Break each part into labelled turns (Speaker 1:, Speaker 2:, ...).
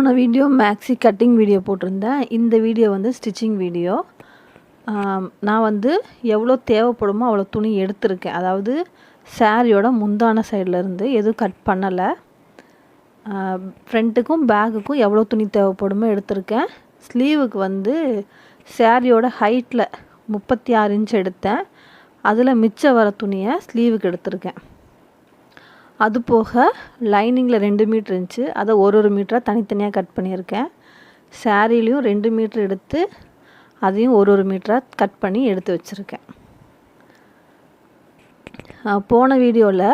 Speaker 1: போன video maxi cutting video போட்டிருந்தேன். இந்த வீடியோ வந்து ஸ்டிச்சிங் வீடியோ. நான் வந்து எவ்வளோ தேவைப்படுமோ அவ்வளோ துணி எடுத்திருக்கேன். அதாவது சாரியோட முந்தான சைட்லேருந்து எதுவும் கட் பண்ணலை. ஃப்ரண்ட்டுக்கும் பேக்குக்கும் எவ்வளோ துணி தேவைப்படுமோ எடுத்திருக்கேன். ஸ்லீவுக்கு வந்து சாரியோட ஹைட்டில் 36 இன்ச் எடுத்தேன். அதில் மிச்சம் வர துணியை ஸ்லீவுக்கு எடுத்திருக்கேன். அது போக லைனிங்கில் 2 மீட்ரு இருந்துச்சு, அதை ஒரு மீட்டராக தனித்தனியாக கட் பண்ணியிருக்கேன். சாரிலையும் 2 மீட்ரு எடுத்து அதையும் ஒரு மீட்டராக கட் பண்ணி எடுத்து வச்சுருக்கேன். போன வீடியோவில்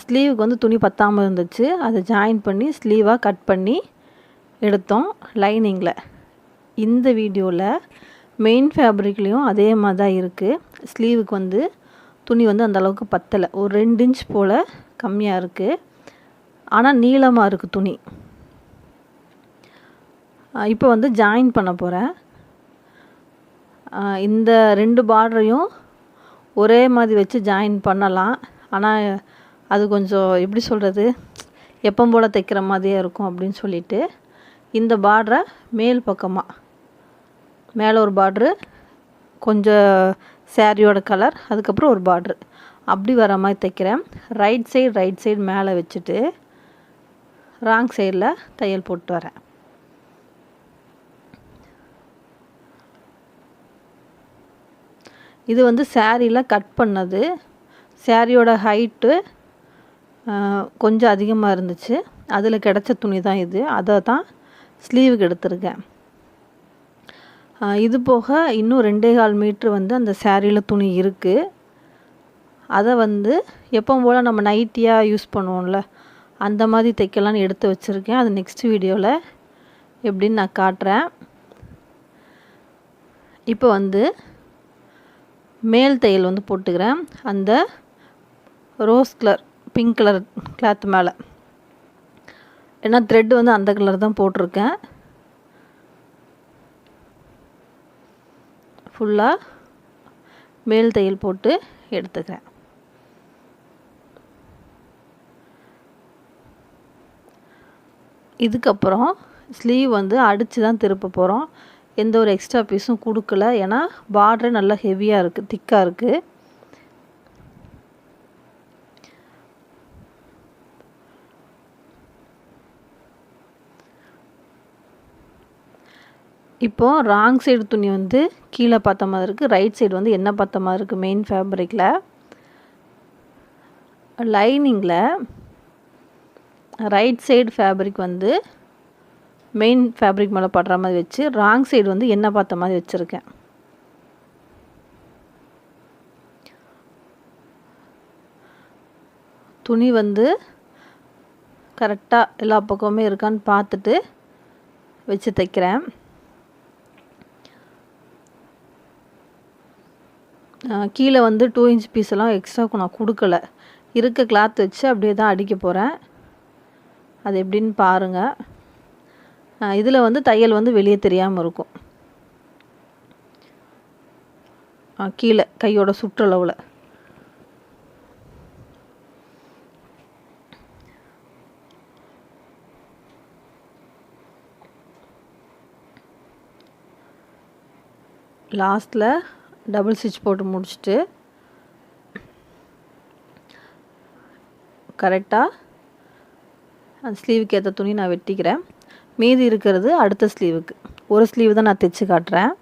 Speaker 1: ஸ்லீவுக்கு வந்து துணி பத்தாமல் இருந்துச்சு, அதை ஜாயின் பண்ணி ஸ்லீவாக கட் பண்ணி எடுத்தோம் லைனிங்கில். இந்த வீடியோவில் மெயின் ஃபேப்ரிக்லேயும் அதே மாதிரி தான் இருக்குது. ஸ்லீவுக்கு வந்து துணி வந்து அந்தளவுக்கு பத்தலை, ஒரு 2 இன்ச் போல் கம்மியாக இருக்குது. ஆனால் நீளமாக இருக்குது துணி. இப்போ வந்து ஜாயின் பண்ண போகிறேன். இந்த 2 பார்டரையும் ஒரே மாதிரி வச்சு ஜாயின் பண்ணலாம். ஆனால் அது கொஞ்சம் எப்படி சொல்கிறது, எப்போ போல் தைக்கிற மாதிரியே இருக்கும் அப்படின்னு சொல்லிட்டு இந்த பார்டரை மேல் பக்கமாக மேலே ஒரு பார்ட்ரு, கொஞ்சம் சாரியோட கலர், அதுக்கப்புறம் ஒரு பார்ட்ரு அப்படி வர மாதிரி தைக்கிறேன். ரைட் சைடு மேலே வச்சுட்டு ராங் சைடில் தையல் போட்டு வரேன். இது வந்து சாரியில் கட் பண்ணது. சாரியோட ஹைட்டு கொஞ்சம் அதிகமாக இருந்துச்சு, அதில் கிடச்ச துணி தான் இது. அதை தான் ஸ்லீவுக்கு எடுத்திருக்கேன். இது போக இன்னும் 2.25 மீட்ரு வந்து அந்த சாரியில் துணி இருக்குது. அதை வந்து எப்போ போல் நம்ம நைட்டியாக யூஸ் பண்ணுவோம்ல, அந்த மாதிரி தைக்கலான்னு எடுத்து வச்சுருக்கேன். அது நெக்ஸ்ட் வீடியோவில் எப்படின்னு நான் காட்டுறேன். இப்போ வந்து மேல் தையல் வந்து போட்டுக்கிறேன். அந்த rose colour pink colour cloth மேலே, ஏன்னா த்ரெட் வந்து அந்த கலர் தான் போட்டிருக்கேன். ஃபுல்லாக மேல் தையல் போட்டு எடுத்துக்கிறேன். இதுக்கப்புறம் ஸ்லீவ் வந்து அடித்து தான் திருப்ப போகிறோம். எந்த ஒரு எக்ஸ்ட்ரா பீஸும் கொடுக்கல, ஏன்னா பார்டரே நல்லா ஹெவியாக இருக்குது, திக்காக இருக்குது. இப்போது ராங் சைடு துணி வந்து கீழே பார்த்த மாதிரி இருக்குது, ரைட் சைடு வந்து என்ன பார்த்த மாதிரி இருக்குது. மெயின் ஃபேப்ரிக்கில் லைனிங்கில் ரைட் சைடு ஃபேப்ரிக் வந்து மெயின் ஃபேப்ரிக் மேலே படுற மாதிரி வச்சு, ராங் சைடு வந்து என்ன பார்த்த மாதிரி வச்சுருக்கேன். துணி வந்து கரெக்டாக எல்லா பக்கமுமே இருக்கான்னு பார்த்துட்டு வச்சு தைக்கிறேன். கீழே வந்து 2 இன்ச் பீஸெல்லாம் எக்ஸ்ட்ரா நான் கொடுக்கல, இருக்க கிளாத் வச்சு அப்படியே தான் அடிக்க போகிறேன். அது எப்படின்னு பாருங்கள். இதில் வந்து தையல் வந்து வெளியே தெரியாமல் இருக்கும். கீழே கையோட சுற்றளவில் லாஸ்ட்டில் டபுள் ஸ்டிச் போட்டு முடிச்சுட்டு கரெக்டாக அந்த ஸ்லீவுக்கு ஏற்ற துணி நான் வெட்டிக்கிறேன். மீதி இருக்கிறது அடுத்த ஸ்லீவுக்கு. ஒரு ஸ்லீவ் தான் நான் தைச்சி காட்டுறேன்.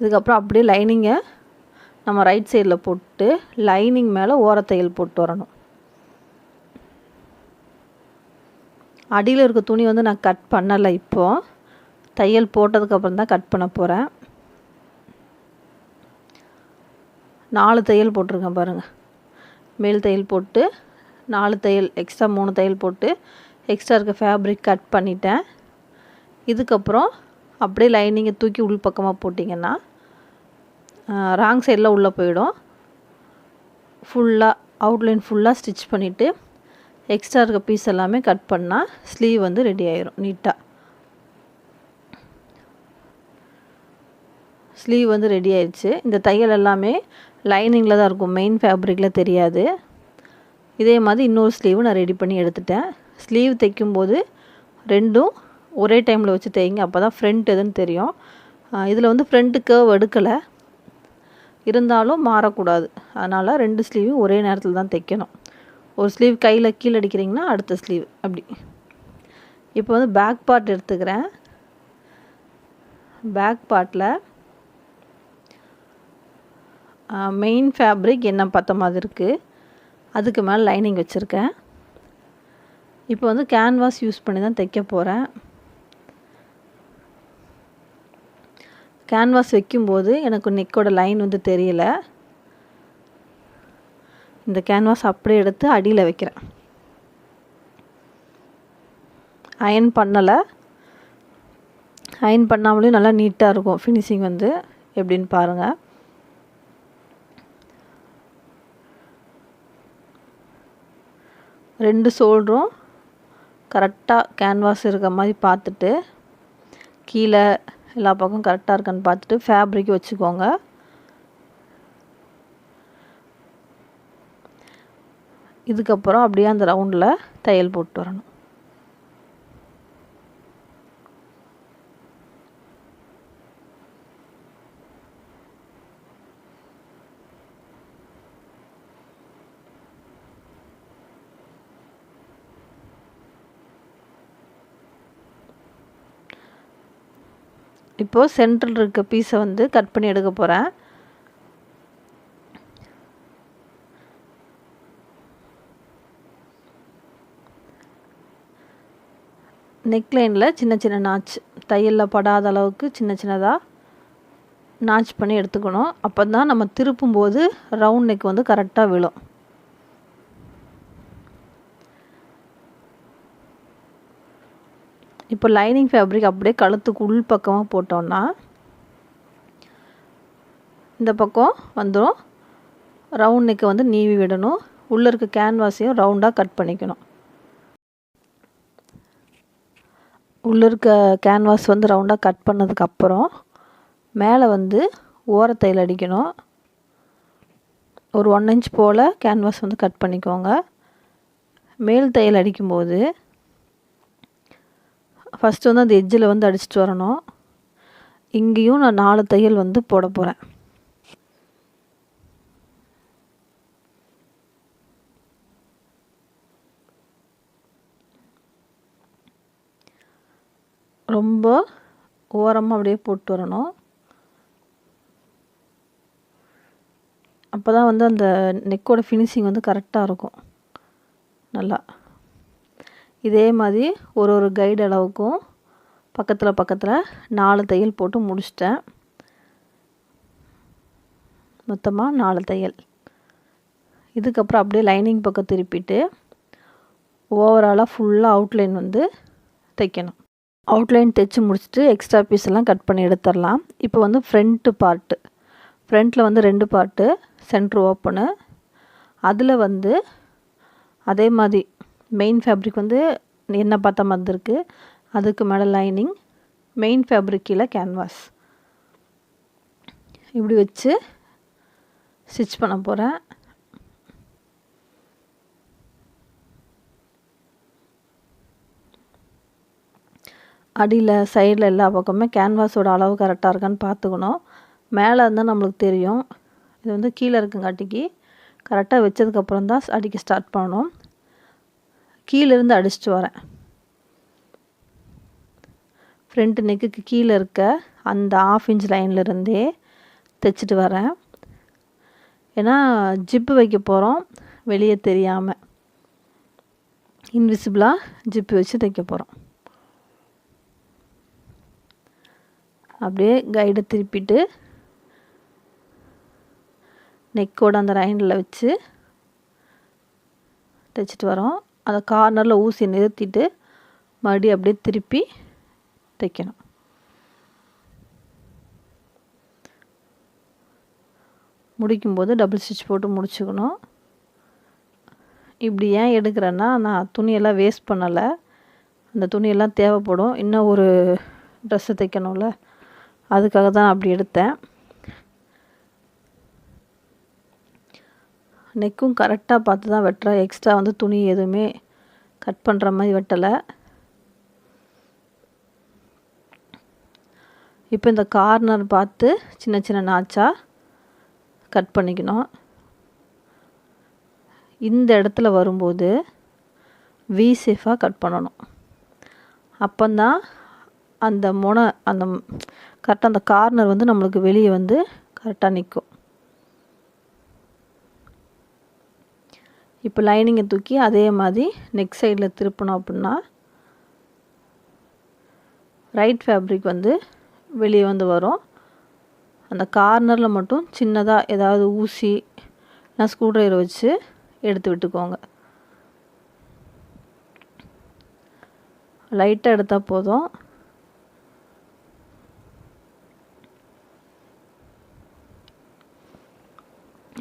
Speaker 1: இதுக்கப்புறம் அப்படியே லைனிங்கை நம்ம ரைட் சைடில் போட்டு லைனிங் மேலே ஓரத்தையல் போட்டு வரணும். அடியில் இருக்க துணி வந்து நான் கட் பண்ணலை, இப்போது தையல் போட்டதுக்கப்புறம் தான் கட் பண்ண போகிறேன். 4 தையல் போட்டிருக்கேன் பாருங்கள். மேல் தையல் போட்டு 4 தையல், எக்ஸ்ட்ரா 3 தையல் போட்டு எக்ஸ்ட்ரா இருக்க ஃபேப்ரிக் கட் பண்ணிட்டேன். இதுக்கப்புறம் அப்படியே லைனிங்கை தூக்கி உள் பக்கமாக போட்டிங்கன்னா ராங் சைடில் உள்ளே போயிடும். ஃபுல்லாக அவுட்லைன் ஃபுல்லாக ஸ்டிச் பண்ணிவிட்டு எக்ஸ்ட்ரா இருக்க பீஸ் எல்லாமே கட் பண்ணால் ஸ்லீவ் வந்து ரெடி ஆயிரும் நீட்டாக. ஸ்லீவ் வந்து ரெடி ஆயிடுச்சு. இந்த தையல் எல்லாமே லைனிங்கில் தான் இருக்கும், மெயின் ஃபேப்ரிக்கில் தெரியாது. இதே மாதிரி இன்னொரு ஸ்லீவு நான் ரெடி பண்ணி எடுத்துட்டேன். ஸ்லீவ் தைக்கும்போது ரெண்டும் ஒரே டைமில் வச்சு தைங்க. அப்போ தான் ஃப்ரண்ட் எதுன்னு தெரியும். இதில் வந்து ஃப்ரண்ட்டு கர்வ் எடுக்கலை, இருந்தாலும் மாறக்கூடாது. அதனால் 2 ஸ்லீவும் ஒரே நேரத்தில் தான் தைக்கணும். ஒரு ஸ்லீவ் கையில் கீழே அடிக்கிறீங்கன்னா அடுத்த ஸ்லீவ் அப்படி. இப்போ வந்து பேக் பார்ட் எடுத்துக்கிறேன். பேக் பார்ட்டில் மெயின் ஃபேப்ரிக் என்ன பார்த்த மாதிரி இருக்குது, அதுக்கு மேலே லைனிங் வச்சுருக்கேன். இப்போ வந்து கேன்வாஸ் யூஸ் பண்ணி தான் தைக்க போகிறேன். கேன்வாஸ் வைக்கும்போது எனக்கு நெக்கோட லைன் வந்து தெரியல. இந்த கேன்வாஸ் அப்படியே எடுத்து அடியில் வைக்கிறேன். அயன் பண்ணலை, அயன் பண்ணாமலேயும் நல்லா நீட்டாக இருக்கும் ஃபினிஷிங் வந்து. எப்படின்னு பாருங்கள். ரெண்டு ஷோல்டரும் கரெக்டாக கேன்வாஸ் இருக்க மாதிரி பார்த்துட்டு, கீழே எல்லா பக்கம் கரெக்டாக இருக்கான்னு பார்த்துட்டு ஃபேப்ரிக் வச்சுக்கோங்க. இதுக்கப்புறம் அப்படியே அந்த ரவுண்டில் தையல் போட்டு வரணும். இப்போது சென்டரில் இருக்க பீஸை வந்து கட் பண்ணி எடுக்க போகிறேன். நெக்லைனில் சின்ன சின்ன நாச், தையலில் படாத அளவுக்கு சின்ன சின்னதாக நாச் பண்ணி எடுத்துக்கணும். அப்போ தான் நம்ம திருப்பும்போது ரவுண்ட் நெக் வந்து கரெக்டாக விழும். இப்போ லைனிங் ஃபேப்ரிக் அப்படியே கழுத்துக்கு உள் பக்கமாக போட்டோன்னா இந்த பக்கம் வந்துடும். ரவுண்ட் நெக்கை வந்து நீவி விடணும். உள்ளே இருக்க கேன்வாஸையும் ரவுண்டாக கட் பண்ணிக்கணும். உள்ளே இருக்க கேன்வாஸ் வந்து ரவுண்டாக கட் பண்ணதுக்கப்புறம் மேலே வந்து ஓரத்தையில் அடிக்கணும். ஒரு 1 இன்ச் போல் கேன்வாஸ் வந்து கட் பண்ணிக்கோங்க. மேல் தையல் அடிக்கும்போது ஃபஸ்ட்டு வந்து அந்த எட்ஜில் வந்து அடிச்சுட்டு வரணும். இங்கேயும் நான் 4 தையல் வந்து போட போகிறேன். ரொம்ப ஓரமாக அப்படியே போட்டு வரணும். அப்போ தான் வந்து அந்த நெக்கோட ஃபினிஷிங் வந்து கரெக்டாக இருக்கும். நல்லா இதே மாதிரி ஒரு கைடு அளவுக்கும் பக்கத்தில் 4 தையல் போட்டு முடிச்சிட்டேன். மொத்தமாக 4 தையல். இதுக்கப்புறம் அப்படியே லைனிங் பக்கம் திருப்பிட்டு ஓவராலாக ஃபுல்லாக அவுட்லைன் வந்து தைக்கணும். அவுட்லைன் தைச்சி முடிச்சுட்டு எக்ஸ்ட்ரா பீஸ் எல்லாம் கட் பண்ணி எடுத்துடலாம். இப்போ வந்து ஃப்ரண்ட்டில் வந்து 2 பார்ட்டு, சென்ட்ரு ஓப்பனு. அதில் வந்து அதே மாதிரி மெயின் ஃபேப்ரிக் வந்து என்ன பார்த்த மாதிரி இருக்குது, அதுக்கு மேலே லைனிங், மெயின் ஃபேப்ரிக் கீழே கேன்வாஸ். இப்படி வச்சு ஸ்டிச் பண்ண போகிறேன். அடியில் சைடில் எல்லா பக்கமே கேன்வாஸோட அளவு கரெக்டாக இருக்கான்னு பார்த்துக்கணும். மேலே இருந்தால் நம்மளுக்கு தெரியும். இது வந்து கீழே இருக்குங்காட்டிக்கு கரெக்டாக வச்சதுக்கப்புறம் தான் அடிக்க ஸ்டார்ட் பண்ணணும். கீழேருந்து அடிச்சிட்டு வரேன். ஃப்ரண்ட் நெக்குக்கு கீழே இருக்க அந்த 1/2 இன்ச் லைன்லேருந்தே தைச்சிட்டு வரேன். ஏன்னா ஜிப்பு வைக்க போகிறோம், வெளியே தெரியாமல் இன்விசிபிளாக ஜிப்பு வச்சு தைக்க போகிறோம். அப்படியே கைடை திருப்பிட்டு நெக்கோட அந்த லைனில் வச்சு தைச்சிட்டு வரோம். அந்த கார்னரில் ஊசி நிறுத்திட்டு மறுபடியும் அப்படியே திருப்பி தைக்கணும். முடிக்கும்போது டபுள் ஸ்டிச் போட்டு முடிச்சுக்கணும். இப்படி ஏன் எடுக்கிறேன்னா, நான் துணியெல்லாம் வேஸ்ட் பண்ணலை. அந்த துணியெல்லாம் தேவைப்படும், இன்னும் ஒரு ட்ரெஸ்ஸை தைக்கணும்ல, அதுக்காக தான் அப்படி எடுத்தேன். நெக்கும் கரெக்டாக பார்த்து தான் வெட்டுறேன். எக்ஸ்ட்ரா வந்து துணி எதுவுமே கட் பண்ணுற மாதிரி வெட்டலை. இப்போ இந்த கார்னர் பார்த்து சின்ன சின்ன நாச்சாக கட் பண்ணிக்கணும். இந்த இடத்துல வரும்போது வி ஷேப்பாக கட் பண்ணணும். அப்போந்தான் அந்த முனை அந்த கரெக்டாக அந்த கார்னர் வந்து நம்மளுக்கு வெளியே வந்து கரெக்டாக நிற்கும். இப்போ லைனிங்கை தூக்கி அதே மாதிரி நெக் சைடில் திருப்பணும் அப்படின்னா ரைட் ஃபேப்ரிக் வந்து வெளியே வந்து வரும். அந்த கார்னரில் மட்டும் சின்னதாக ஏதாவது ஊசி இல்லைனா ஸ்க்ரூ ட்ரைவர் வச்சு எடுத்து விட்டுக்கோங்க. லைட்டாக எடுத்தால் போதும்.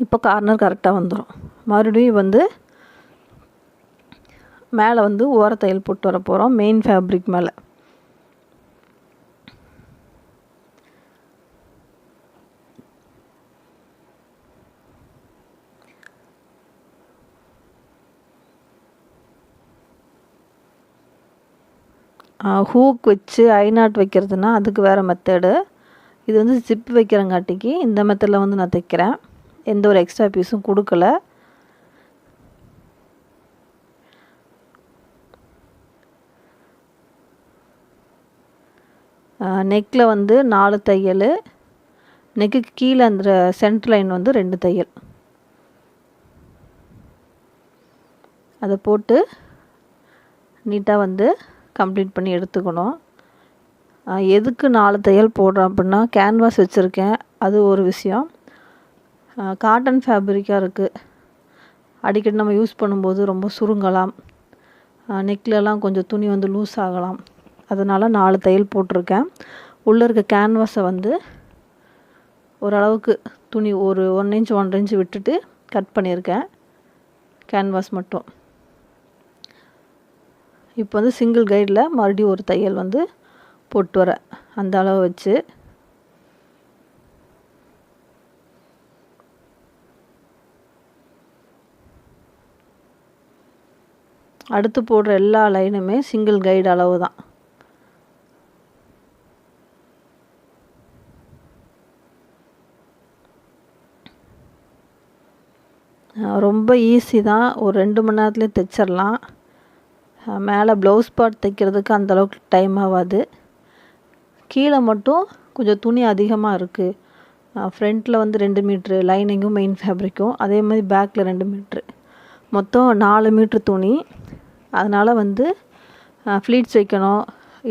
Speaker 1: இப்போ கார்னர் கரெக்டாக வந்துடும். மறுபடியும் வந்து மேலே வந்து ஓரத்தையல் போட்டு வர போகிறோம் மெயின் ஃபேப்ரிக் மேலே. ஹூக் வச்சு ஐநாட் வைக்கிறதுனா அதுக்கு வேறு மெத்தடு. இது வந்து ஜிப் வைக்கிறங்காட்டிக்கு இந்த மெத்தடில் வந்து நான் தைக்கிறேன். எந்த ஒரு எக்ஸ்ட்ரா பீஸும் கொடுக்கல. நெக்கில் வந்து 4 தையல், நெக்குக்கு கீழே அந்த சென்டர் லைன் வந்து 2 தையல். அதை போட்டு நீட்டாக வந்து கம்ப்ளீட் பண்ணி எடுத்துக்கணும். எதுக்கு 4 தையல் போடுறோம் அப்படின்னா கேன்வாஸ் வச்சுருக்கேன், அது ஒரு விஷயம். காட்டன் ஃபேப்ரிக்காக இருக்குது, அடிக்கடி நம்ம யூஸ் பண்ணும்போது ரொம்ப சுருங்கலாம், நெக்லெலாம் கொஞ்சம் துணி வந்து லூஸ் ஆகலாம். அதனால் 4 தையல் போட்டிருக்கேன். உள்ளே இருக்க கேன்வாஸை வந்து ஓரளவுக்கு துணி ஒரு 1 இன்ச் 1.5 இன்ச் விட்டுட்டு கட் பண்ணியிருக்கேன் கேன்வாஸ் மட்டும். இப்போ வந்து சிங்கிள் கைடில் மறுபடியும் ஒரு தையல் வந்து போட்டு வர அந்த அளவு வச்சு அடுத்து போடுற எல்லா லைனுமே சிங்கிள் கைடு அளவு தான். ரொம்ப ஈஸி தான், ஒரு 2 மணி நேரத்துலேயே தைச்சிடலாம். மேலே ப்ளவுஸ் பார்ட் தைக்கிறதுக்கு அந்தளவுக்கு டைம் ஆகாது. கீழே மட்டும் கொஞ்சம் துணி அதிகமாக இருக்குது. ஃப்ரண்ட்டில் வந்து 2 மீட்ரு லைனிங்கும் மெயின் ஃபேப்ரிக்கும், அதே மாதிரி பேக்கில் 2 மீட்ரு, மொத்தம் 4 மீட்ரு துணி. அதனால் வந்து ஃப்ளீட்ஸ் வைக்கணும்,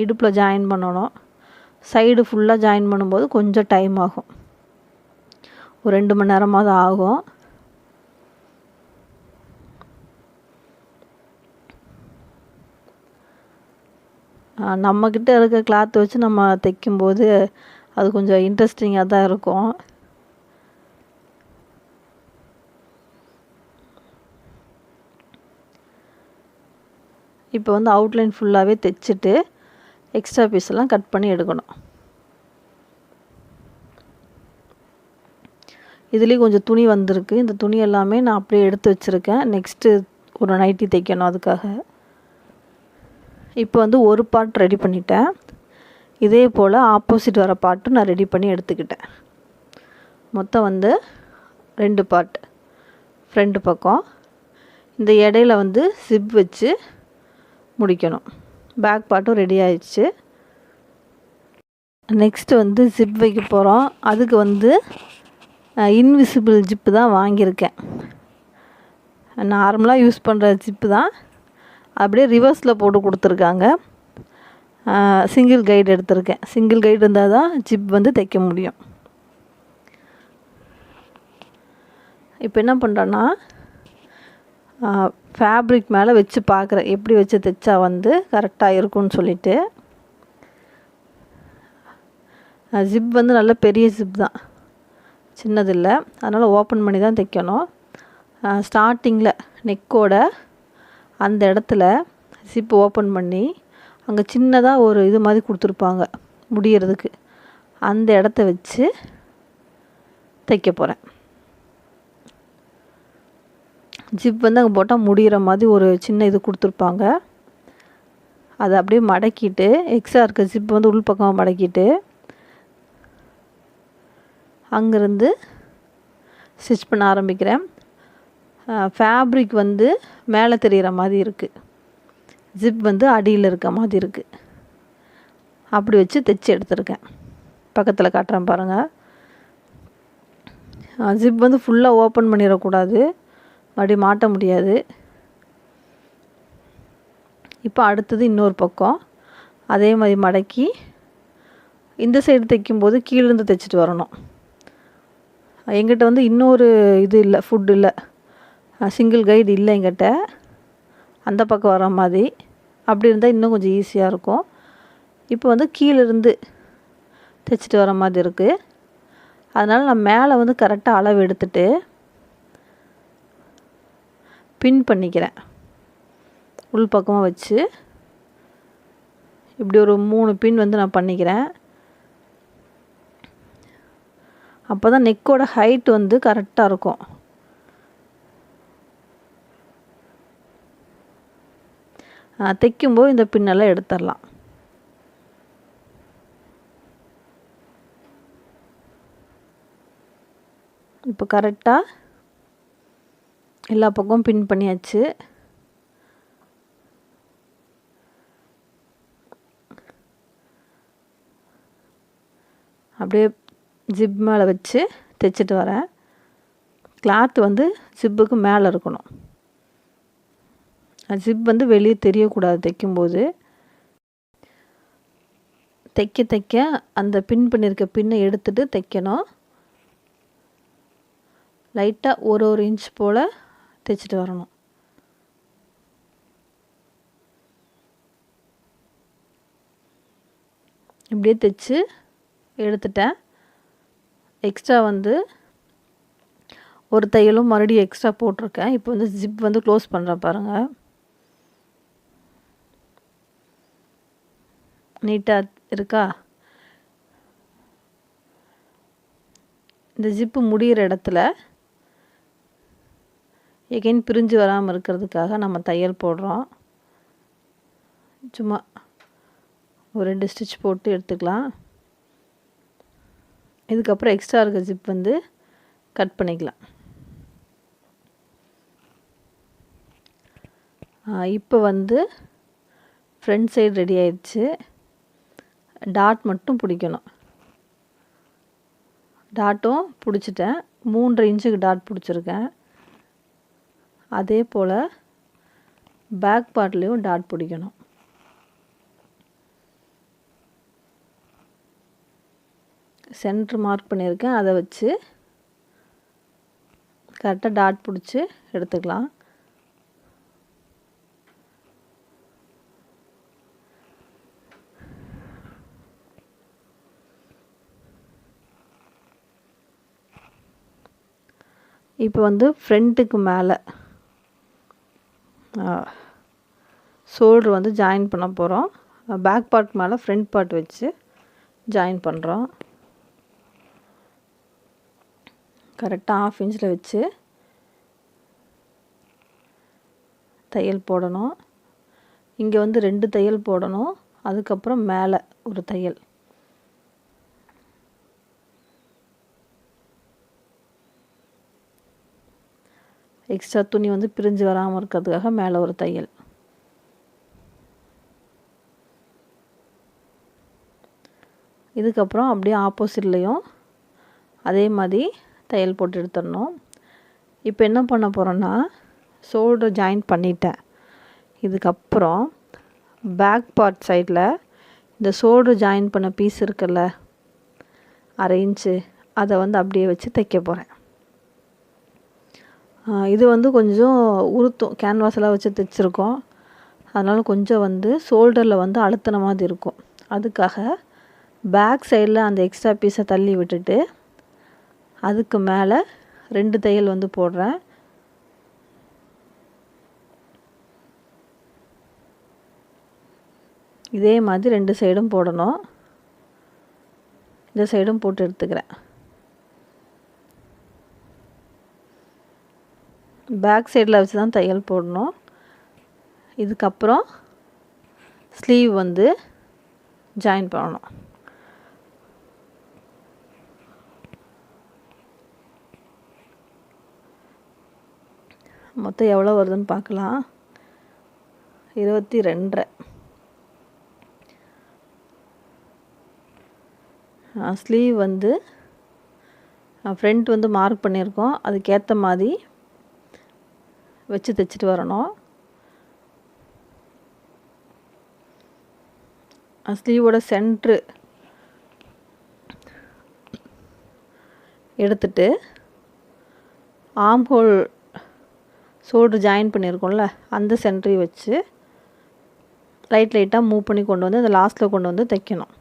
Speaker 1: இடுப்பில் ஜாயின் பண்ணணும், சைடு ஃபுல்லாக ஜாயின் பண்ணும்போது கொஞ்சம் டைம் ஆகும், ஒரு 2 மணி நேரமாவது ஆகும். நம்மக்கிட்ட இருக்க கிளாத் வச்சு நம்ம தைக்கும்போது அது கொஞ்சம் இன்ட்ரெஸ்டிங்காக தான் இருக்கும். இப்போ வந்து அவுட்லைன் ஃபுல்லாகவே தைச்சிட்டு எக்ஸ்ட்ரா பீஸ் எல்லாம் கட் பண்ணி எடுக்கணும். இதுலேயும் கொஞ்சம் துணி வந்திருக்கு. இந்த துணி எல்லாமே நான் அப்படியே எடுத்து வச்சுருக்கேன். நெக்ஸ்ட்டு ஒரு நைட்டி தைக்கணும் அதுக்காக. இப்போ வந்து ஒரு பார்ட் ரெடி பண்ணிட்டேன். இதே போல் ஆப்போசிட் வர பார்ட்டும் நான் ரெடி பண்ணி எடுத்துக்கிட்டேன். மொத்தம் வந்து 2 பார்ட் ஃப்ரண்ட் பக்கம். இந்த இடையில வந்து ஜிப் வச்சு முடிக்கணும். பேக் பார்ட்டும் ரெடி ஆயிடுச்சு. நெக்ஸ்ட்டு வந்து ஜிப் வைக்க போகிறோம். அதுக்கு வந்து இன்விசிபிள் ஜிப்பு தான் வாங்கியிருக்கேன். நார்மலாக யூஸ் பண்ணுற ஜிப்பு தான், அப்படியே ரிவர்ஸில் போட்டு கொடுத்துருக்காங்க. சிங்கிள் கைடு எடுத்திருக்கேன். சிங்கிள் கைடு இருந்தால் தான் ஜிப் வந்து தைக்க முடியும். இப்போ என்ன பண்ணுறேன்னா ஃபேப்ரிக் மேலே வச்சு பார்க்குறேன் எப்படி வச்சு தைச்சா வந்து கரெக்டாக இருக்கும்னு சொல்லிட்டு. ஜிப் வந்து நல்ல பெரிய ஜிப் தான், சின்னதில்லை. அதனால் ஓப்பன் பண்ணி தான் தைக்கணும். ஸ்டார்டிங்கில் நெக்கோட அந்த இடத்துல ஜிப் ஓப்பன் பண்ணி அங்கே சின்னதாக ஒரு இது மாதிரி கொடுத்துருப்பாங்க முடியறதுக்கு, அந்த இடத்த வச்சு தைக்க போகிறேன். ஜிப் வந்து அங்கே போட்டால் முடிகிற மாதிரி ஒரு சின்ன இது கொடுத்துருப்பாங்க. அதை அப்படியே மடக்கிட்டு எக்ஸ்ட்ரா இருக்க ஜிப் வந்து உள் பக்கமாக மடக்கிட்டு அங்கேருந்து ஸ்டிச் பண்ண ஆரம்பிக்கிறேன். ஃபேப்ரிக் வந்து மேலே தெரிகிற மாதிரி இருக்குது, ஜிப் வந்து அடியில் இருக்க மாதிரி இருக்குது. அப்படி வச்சு தைச்சி எடுத்துருக்கேன். பக்கத்தில் காட்டுறேன் பாருங்கள். ஜிப் வந்து ஃபுல்லாக ஓப்பன் பண்ணிடக்கூடாது, மறுபடியும் மாட்ட முடியாது. இப்போ அடுத்தது இன்னொரு பக்கம் அதே மாதிரி மடக்கி இந்த சைடு தைக்கும்போது கீழேருந்து தைச்சிட்டு வரணும். எங்கிட்ட வந்து இன்னொரு இது இல்லை, ஃபுட் இல்லை, சிங்கிள் கைடு இல்லை எங்கிட்ட, அந்த பக்கம் வர மாதிரி. அப்படி இருந்தால் இன்னும் கொஞ்சம் ஈஸியாக இருக்கும். இப்போ வந்து கீழேருந்து தைச்சிட்டு வர மாதிரி இருக்குது. அதனால் நான் மேலே வந்து கரெக்டாக அளவு எடுத்துகிட்டு பின் பண்ணிக்கிறேன். உள் பக்கமாக வச்சு இப்படி ஒரு 3 பின் வந்து நான் பண்ணிக்கிறேன். அப்போ தான் நெக்கோட ஹைட் வந்து கரெக்டாக இருக்கும். தைக்கும்போது இந்த பின்னெல்லாம் எடுத்துடலாம். இப்போ கரெக்டாக எல்லா பக்கமும் பின் பண்ணியாச்சு. அப்படியே ஜிப் மேலே வச்சு தைச்சிட்டு வரேன். கிளாத் வந்து ஜிப்புக்கு மேலே இருக்கணும். ஜிப் வந்து வெளியே தெரியக்கூடாது தைக்கும்போது. தைக்க அந்த பின் பண்ணியிருக்க பின்னை எடுத்துகிட்டு தைக்கணும். லைட்டாக ஒரு இன்ச் போல் தைச்சிட்டு வரணும். இப்படியே தைச்சி எடுத்துட்டேன். எக்ஸ்ட்ரா வந்து ஒரு தையலும் மறுபடியும் எக்ஸ்ட்ரா போட்டிருக்கேன். இப்போ வந்து ஜிப் வந்து க்ளோஸ் பண்ணுறேன் பாருங்கள். நீட்டாக இருக்கா? இந்த ஜிப்பு முடிகிற இடத்துல எகைன் பிரிஞ்சு வராமல் இருக்கிறதுக்காக நம்ம தையல் போடுறோம். சும்மா ஒரு 2 ஸ்டிச் போட்டு எடுத்துக்கலாம். இதுக்கப்புறம் எக்ஸ்ட்ரா இருக்க ஜிப் வந்து கட் பண்ணிக்கலாம். இப்போ வந்து ஃப்ரண்ட் சைடு ரெடி ஆயிடுச்சு. டாட் மட்டும் பிடிக்கணும். டாட்டும் பிடிச்சிட்டேன். 3.5 இன்ச்சுக்கு டாட் பிடிச்சிருக்கேன். அதே போல் பேக் பார்ட்லேயும் டாட் பிடிக்கணும். சென்ட்ரு மார்க் பண்ணியிருக்கேன். அதை வச்சு கரெக்டாக டாட் பிடிச்சி எடுத்துக்கலாம். இப்போ வந்து ஃப்ரண்ட்டுக்கு மேலே ஷோல்ட்ரு வந்து ஜாயின் பண்ண போகிறோம். பேக் பார்ட் மேலே ஃப்ரண்ட் பார்ட் வச்சு ஜாயின் பண்ணுறோம். கரெக்டாக 1/2 இன்ச்சில் வச்சு தையல் போடணும். இங்கே வந்து 2 தையல் போடணும். அதுக்கப்புறம் மேலே ஒரு தையல். எக்ஸ்ட்ரா துணி வந்து பிரிஞ்சு வராமல் இருக்கிறதுக்காக மேலே ஒரு தையல். இதுக்கப்புறம் அப்படியே ஆப்போசிட்லேயும் அதே மாதிரி தையல் போட்டு எடுத்துடணும். இப்போ என்ன பண்ண போகிறோன்னா, ஷோல்டர் ஜாயின் பண்ணிட்டேன். இதுக்கப்புறம் பேக் பார்ட் சைடில் இந்த ஷோல்டர் ஜாயின் பண்ண பீஸ் இருக்குல்ல, 1/2 இன்ச்சு, அதை வந்து அப்படியே வச்சு தைக்க போகிறேன். இது வந்து கொஞ்சம் உறுத்தும், கேன்வாஸெல்லாம் வச்சு தைச்சிருக்கோம். அதனால் கொஞ்சம் வந்து ஷோல்டரில் வந்து அழுத்தின மாதிரி இருக்கும். அதுக்காக பேக் சைடில் அந்த எக்ஸ்ட்ரா பீஸை தள்ளி விட்டுட்டு அதுக்கு மேலே 2 தையல் வந்து போடுறேன். இதே மாதிரி 2 சைடும் போடணும். இந்த சைடும் போட்டு எடுத்துக்கிறேன். பேக் சைடில் வச்சு தான் தையல் போடணும். இதுக்கப்புறம் ஸ்லீவ் வந்து ஜாயின் பண்ணணும். மொத்தம் எவ்வளோ வருதுன்னு பார்க்கலாம். 22.5. ஸ்லீவ் வந்து ஃப்ரண்ட் வந்து மார்க் பண்ணியிருக்கோம், அதுக்கேற்ற மாதிரி வச்சு தைச்சிட்டு வரணும். ஸ்லீவோட சென்ட்ரு எடுத்துட்டு ஆர்ம் ஹோல் ஷோல்டர் ஜாயின் பண்ணியிருக்கோம்ல அந்த சென்டரையும் வச்சு லைட்டாக மூவ் பண்ணி கொண்டு வந்து அந்த லாஸ்ட்டில் கொண்டு வந்து தைக்கணும்.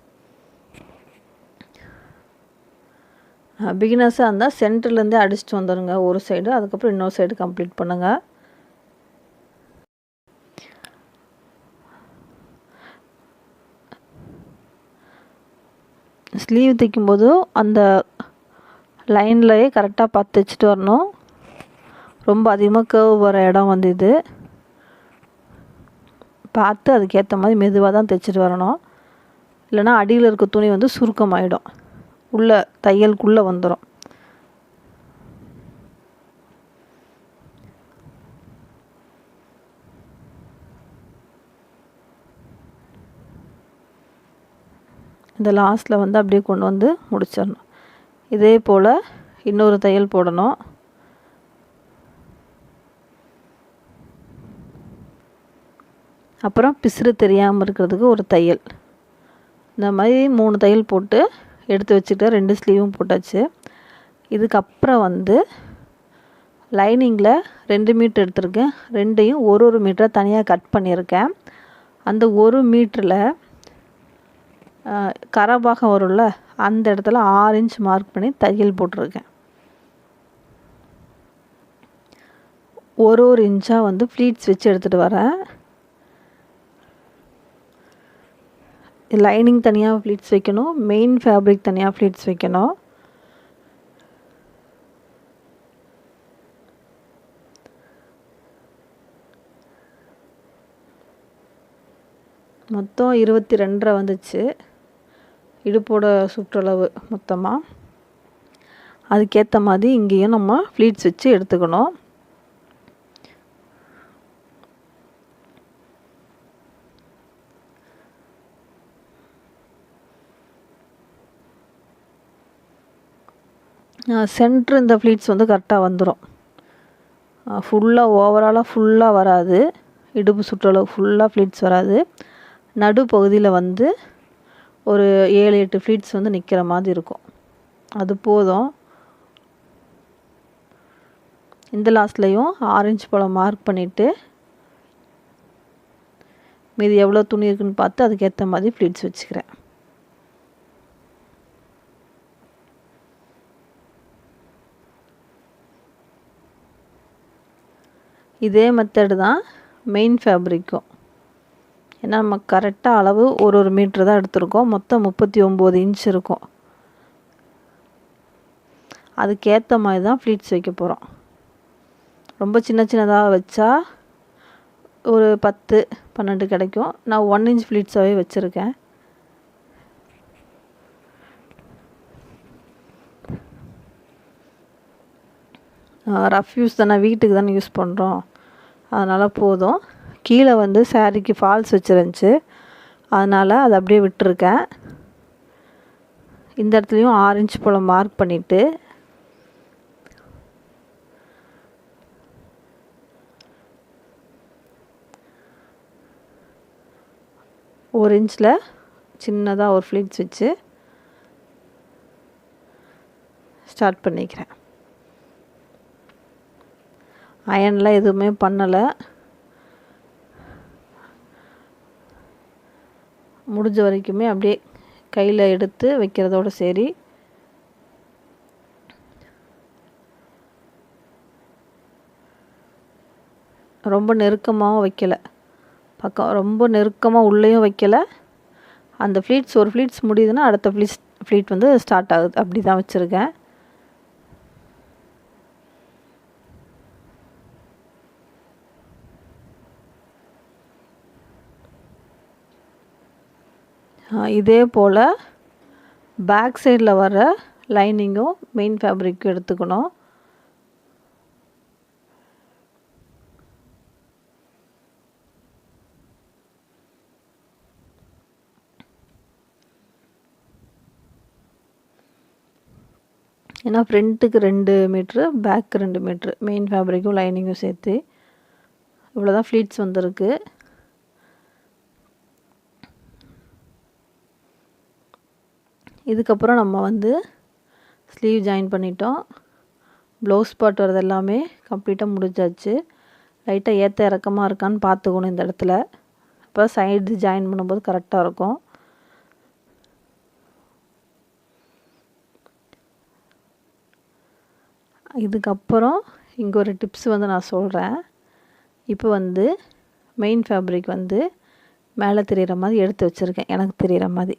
Speaker 1: பிகினர்ஸாக இருந்தால் சென்டர்லேருந்தே அடிச்சுட்டு வந்துடுங்க ஒரு சைடு, அதுக்கப்புறம் இன்னொரு சைடு கம்ப்ளீட் பண்ணுங்கள். ஸ்லீவ் தைக்கும்போது அந்த லைன்லேயே கரெக்டாக பார்த்து தைச்சிட்டு வரணும். ரொம்ப அதிகமாக கேர்வ் வர இடம் வந்து இது பார்த்து அதுக்கேற்ற மாதிரி மெதுவாக தான் தைச்சிட்டு வரணும். இல்லைனா அடியில் இருக்க துணி வந்து சுருக்கமாயிடும், உள்ளே தையலுக்குள்ளே வந்துடும். இந்த லாஸ்ட்டில் வந்து அப்படியே கொண்டு வந்து முடிச்சிடணும். இதே போல் இன்னொரு தையல் போடணும். அப்புறம் பிசுறு தெரியாமல் இருக்கிறதுக்கு ஒரு தையல். இந்த மாதிரி 3 தையல் போட்டு எடுத்து வச்சுக்கிட்டு 2 ஸ்லீவும் போட்டாச்சு. இதுக்கப்புறம் வந்து லைனிங்கில் 2 மீட்டர் எடுத்திருக்கேன், 2ஐயும் ஒரு மீட்டராக தனியாக கட் பண்ணியிருக்கேன். அந்த 1 மீட்டரில் கரபாகம் வரும்ல அந்த இடத்துல 6 இன்ச் மார்க் பண்ணி தையல் போட்டிருக்கேன். ஒரு இன்ச்சாக வந்து ஃப்ளீட்ஸ் வச்சு எடுத்துகிட்டு வரேன். லைனிங் தனியாக ஃப்ளீட்ஸ் வைக்கணும், மெயின் ஃபேப்ரிக் தனியாக ஃப்ளீட்ஸ் வைக்கணும். மொத்தம் 22.5 வந்துச்சு இடுப்போட சுற்றளவு மொத்தமாக. அதுக்கேற்ற மாதிரி இங்கேயும் நம்ம ஃப்ளீட்ஸ் வச்சு எடுத்துக்கணும். சென்ட்ரு இந்த ஃப்ளீட்ஸ் வந்து கரெக்டாக வந்துடும். ஃபுல்லாக ஓவராலாக ஃபுல்லாக வராது, இடுப்பு சுற்றளவு ஃபுல்லாக ஃப்ளீட்ஸ் வராது. நடு பகுதியில் வந்து ஒரு 7-8 ஃப்ளீட்ஸ் வந்து நிற்கிற மாதிரி இருக்கும், அது போதும். இந்த லாஸ்ட்லேயும் 6 இன்ச் போல் மார்க் பண்ணிவிட்டு மீதி எவ்வளோ துணி இருக்குன்னு பார்த்து அதுக்கேற்ற மாதிரி ஃப்ளீட்ஸ் வச்சுக்கிறேன். இதே மெத்தடு தான் மெயின் ஃபேப்ரிக்கும். ஏன்னா நம்ம கரெக்டாக அளவு ஒரு மீட்ரு தான் எடுத்திருக்கோம், மொத்தம் 39 இன்ச் இருக்கும். அதுக்கேற்ற மாதிரி தான் ஃப்ளீட்ஸ் வைக்க போகிறோம். ரொம்ப சின்னதாக வச்சா ஒரு 10-12 கிடைக்கும். நான் 1 இன்ச் ஃப்ளீட்ஸாகவே வச்சுருக்கேன். ரஃப் யூஸ் தானே, வீட்டுக்கு தானே யூஸ் பண்ணுறோம், அதனால் போதும். கீழே வந்து சாரீக்கு ஃபால்ஸ் வச்சுருந்துச்சு, அதனால் அதை அப்படியே விட்டுருக்கேன். இந்த இடத்துலையும் 6 இன்ச் போல் மார்க் பண்ணிவிட்டு ஒரு இன்ச்சில் சின்னதாக ஒரு ஃப்ளீட்ஸ் வச்சு ஸ்டார்ட் பண்ணிக்கிறேன். அயன்லாம் எதுவுமே பண்ணலை, முடிஞ்ச வரைக்குமே அப்படியே கையில் எடுத்து வைக்கிறதோட சரி. ரொம்ப நெருக்கமாகவும் வைக்கலை, பக்கம் ரொம்ப நெருக்கமாக உள்ளேயும் வைக்கலை. அந்த ஃப்ளீட்ஸ் ஒரு ஃப்ளீட்ஸ் முடியுதுன்னா அடுத்த ஃப்ளீட் வந்து ஸ்டார்ட் ஆகுது, அப்படி தான் வச்சுருக்கேன். இதே போல் பேக் சைடில் வர லைனிங்கும் மெயின் ஃபேப்ரிக்கும் எடுத்துக்கணும். ஏன்னா ஃப்ரண்ட்டுக்கு 2 மீட்ரு, பேக்கு 2 மீட்ரு, மெயின் ஃபேப்ரிக்கும் லைனிங்கும் சேர்த்து இவ்வளோ தான் ஃப்ளீட்ஸ் வந்திருக்கு. இதுக்கப்புறம் நம்ம வந்து ஸ்லீவ் ஜாயின் பண்ணிட்டோம். ப்ளவுஸ் பார்ட் வரது எல்லாமே கம்ப்ளீட்டாக முடிஞ்சாச்சு. லைட்டாக ஏற்ற இறக்கமாக இருக்கான்னு பார்த்துக்கணும் இந்த இடத்துல. அப்போ சைடு ஜாயின் பண்ணும்போது கரெக்டாக இருக்கும். இதுக்கப்புறம் இங்கே ஒரு டிப்ஸ் வந்து நான் சொல்கிறேன். இப்போ வந்து மெயின் ஃபேப்ரிக் வந்து மேலே தெரிகிற மாதிரி எடுத்து வச்சுருக்கேன், எனக்கு தெரிகிற மாதிரி.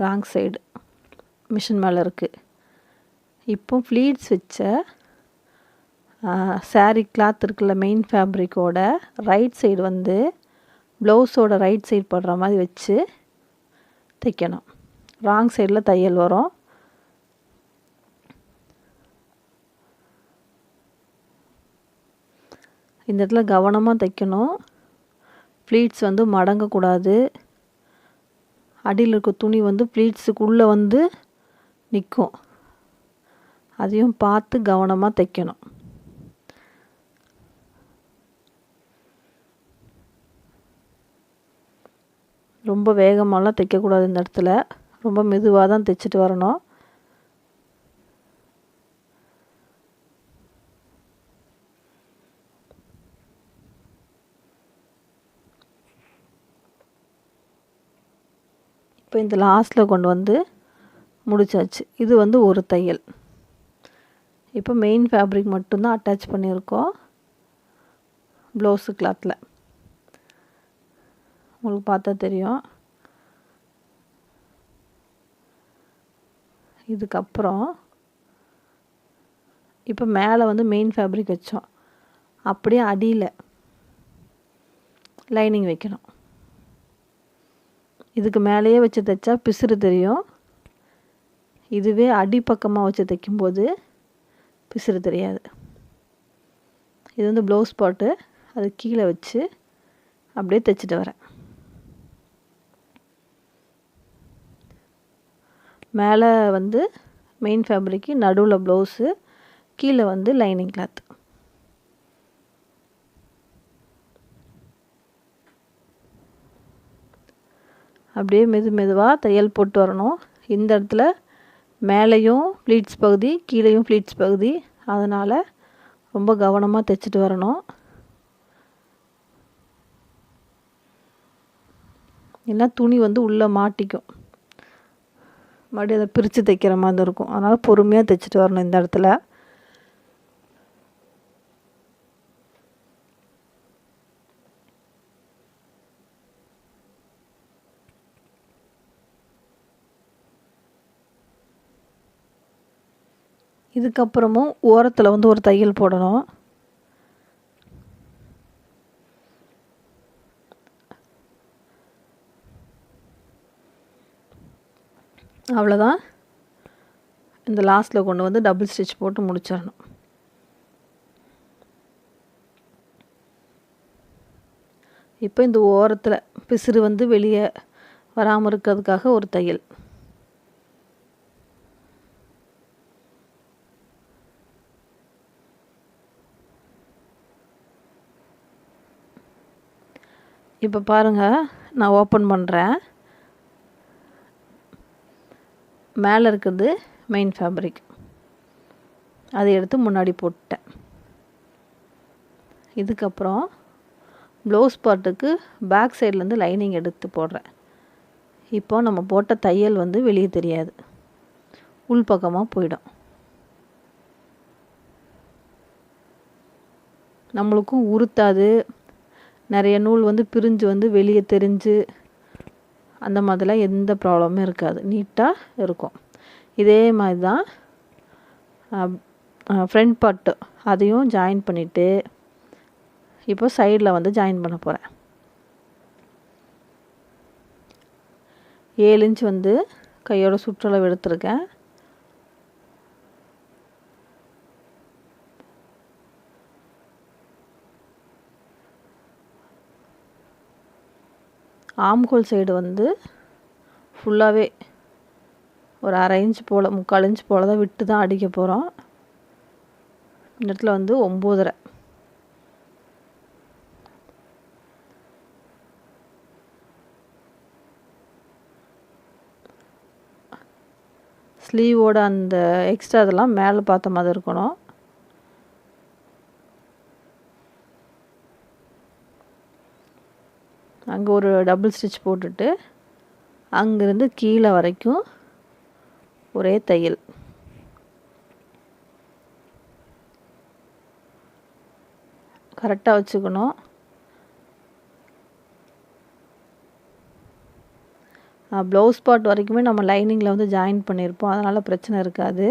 Speaker 1: ராங் சைடு மிஷின் மேலே இருக்குது. இப்போ ஃப்ளீட்ஸ் வச்ச சாரீ கிளாத் இருக்குல்ல, மெயின் ஃபேப்ரிக்கோட ரைட் சைடு வந்து ப்ளவுஸோட ரைட் சைடு படுற மாதிரி வச்சு தைக்கணும். ராங் சைடில் தையல் வரும். இந்த இடத்துல கவனமாக தைக்கணும். ப்ளீட்ஸ் வந்து மடங்கக்கூடாது. அடியில் இருக்க துணி வந்து ப்ளீட்ஸுக்குள்ளே வந்து நிற்கும். அதையும் பார்த்து கவனமாக தைக்கணும். ரொம்ப வேகமாலாம் தைக்கக்கூடாது. இந்த இடத்துல ரொம்ப மெதுவாக தான் தைச்சிட்டு வரணும். இப்போ இந்த லாஸ்ட்டில் கொண்டு வந்து முடிச்சாச்சு. இது வந்து ஒரு தையல். இப்போ மெயின் ஃபேப்ரிக் மட்டும்தான் அட்டாச் பண்ணியிருக்கோம் ப்ளவுஸு கிளாத்தில். உங்களுக்கு பார்த்தா தெரியும். இதுக்கப்புறம் இப்போ மேலே வந்து மெயின் ஃபேப்ரிக் வச்சோம், அப்படியே அடியில் லைனிங் வைக்கணும். இதுக்கு மேலேயே வச்சு தைச்சா பிசுறு தெரியும். இதுவே அடிப்பக்கமாக வச்சு தைக்கும்போது பிசுறு தெரியாது. இது வந்து ப்ளவுஸ் பாட்டு, அது கீழே வச்சு அப்படியே தைச்சிட்டு வரேன். மேலே வந்து மெயின் ஃபேப்ரிக்கு, நடுவில் ப்ளவுஸு, கீழே வந்து லைனிங் கிளாத். அப்படியே மெதுவாக தையல் போட்டு வரணும். இந்த இடத்துல மேலேயும் ப்ளீட்ஸ் பகுதி, கீழேயும் ப்ளீட்ஸ் பகுதி, அதனால் ரொம்ப கவனமாக தைச்சிட்டு வரணும். ஏன்னா துணி வந்து உள்ளே மாட்டிக்கும், மறுபடியும் அதை பிரித்து தைக்கிற மாதிரி இருக்கும். அதனால் பொறுமையாக தைச்சிட்டு வரணும் இந்த இடத்துல. இதுக்கப்புறமும் ஓரத்தில் வந்து ஒரு தையல் போடணும். அவ்வளோதான். இந்த லாஸ்ட்டில் கொண்டு வந்து டபுள் ஸ்டிச் போட்டு முடிச்சிடணும். இப்போ இந்த ஓரத்தில் பிசுறு வந்து வெளியே வராமல் இருக்கிறதுக்காக ஒரு தையல். இப்போ பாருங்கள், நான் ஓப்பன் பண்ணுறேன். மேலே இருக்கிறது மெயின் ஃபேப்ரிக், அதை எடுத்து முன்னாடி போட்டேன். இதுக்கப்புறம் ப்ளவுஸ் பார்ட்டுக்கு பேக் சைட்லேருந்து லைனிங் எடுத்து போடுறேன். இப்போ நம்ம போட்ட தையல் வந்து வெளியே தெரியாது, உள்பக்கமாக போயிடும். நம்மளுக்கும் உறுத்தாது. நிறைய நூல் வந்து பிரிஞ்சு வந்து வெளியே தெரிஞ்சு அந்த மாதிரிலாம் எந்த ப்ராப்ளமும் இருக்காது, நீட்டாக இருக்கும். இதே மாதிரி தான் ஃப்ரண்ட் பார்ட்டு அதையும் ஜாயின் பண்ணிவிட்டு இப்போ சைடில் வந்து ஜாயின் பண்ண போகிறேன். 7 இன்ச் வந்து கையோட சுற்றளவு எடுத்திருக்கேன். ஆம்ஹோல் சைடு வந்து ஃபுல்லாகவே ஒரு 1/2 இன்ச் போல் 3/4 இன்ச் போல் தான் விட்டு தான் அடிக்க போகிறோம். இந்த இடத்துல வந்து 9.5. ஸ்லீவோட அந்த எக்ஸ்ட்ரா இதெல்லாம் மேலே பார்த்த மாதிரி இருக்கணும். அங்கே ஒரு டபுள் ஸ்டிச் போட்டுட்டு அங்கேருந்து கீழே வரைக்கும் ஒரே தையல். கரெக்டாக வச்சுக்கணும். ப்ளவுஸ் பார்ட் வரைக்குமே நம்ம லைனிங்கில் வந்து ஜாயின் பண்ணியிருப்போம், அதனால் பிரச்சனை இருக்காது.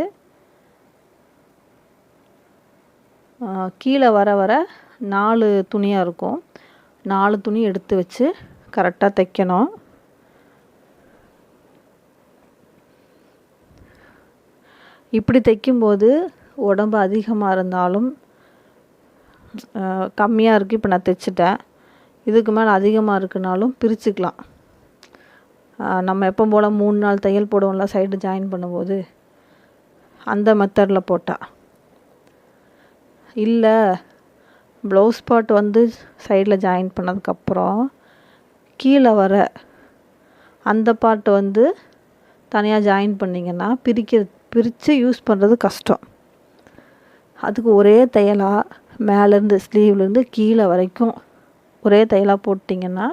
Speaker 1: கீழே வர வர 4 துணியாக இருக்கும். 4 துணி எடுத்து வச்சு கரெக்டாக தைக்கணும். இப்படி தைக்கும்போது உடம்பு அதிகமாக இருந்தாலும் கம்மியாக இருக்குது, இப்போ நான் தைச்சிட்டேன், இதுக்கு மேலே அதிகமாக இருக்குனாலும் பிரிச்சுக்கலாம். நம்ம எப்போ போல் 3 நாள் தையல் போடுவோம்ல சைடு ஜாயின் பண்ணும்போது, அந்த மெத்தடில் போட்டால். இல்லை ப்ளவுஸ் பார்ட் வந்து சைடில் ஜாயின் பண்ணதுக்கப்புறம் கீழே வர அந்த பார்ட் வந்து தனியாக ஜாயின் பண்ணிங்கன்னா பிரித்து யூஸ் பண்ணுறது கஷ்டம். அதுக்கு ஒரே தையலாக மேலேருந்து ஸ்லீவ்லேருந்து கீழே வரைக்கும் ஒரே தையலாக போட்டிங்கன்னா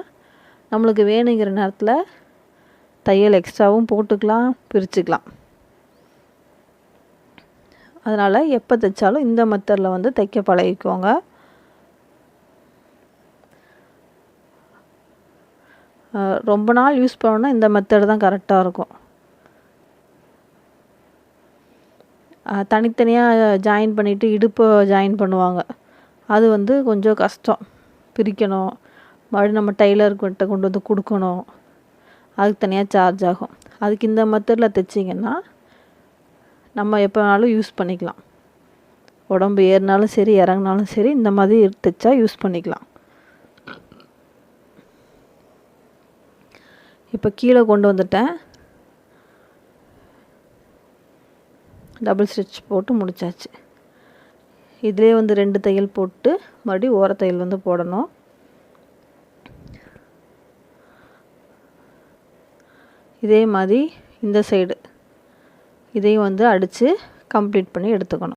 Speaker 1: நம்மளுக்கு வேணுங்கிற நேரத்தில் தையல் எக்ஸ்ட்ராவும் போட்டுக்கலாம், பிரிச்சுக்கலாம். அதனால் எப்போ தைச்சாலும் இந்த மெத்தடில் வந்து தைக்க பழகிக்கோங்க. ரொம்ப நாள் யூஸ் பண்ணோன்னா இந்த மெத்தடு தான் கரெக்டாக இருக்கும். தனித்தனியாக ஜாயின் பண்ணிவிட்டு இடுப்பை ஜாயின் பண்ணுவாங்க, அது வந்து கொஞ்சம் கஷ்டம். பிரிக்கணும், மறுபடியும் நம்ம டெய்லர்கிட்ட கொண்டு வந்து கொடுக்கணும், அதுக்கு தனியாக சார்ஜ் ஆகும். அதுக்கு இந்த மெத்தடில் தைச்சிங்கன்னா நம்ம எப்போ வேணாலும் யூஸ் பண்ணிக்கலாம். உடம்பு ஏறினாலும் சரி இறங்கினாலும் சரி இந்த மாதிரி தைச்சா யூஸ் பண்ணிக்கலாம். இப்போ கீழே கொண்டு வந்துட்டேன், டபுள் ஸ்டிச் போட்டு முடிச்சாச்சு. இதிலே வந்து 2 தையல் போட்டு மறுபடியும் ஓர தையல் வந்து போடணும். இதே மாதிரி இந்த சைடு இதையும் வந்து அடித்து கம்ப்ளீட் பண்ணி எடுத்துக்கணும்.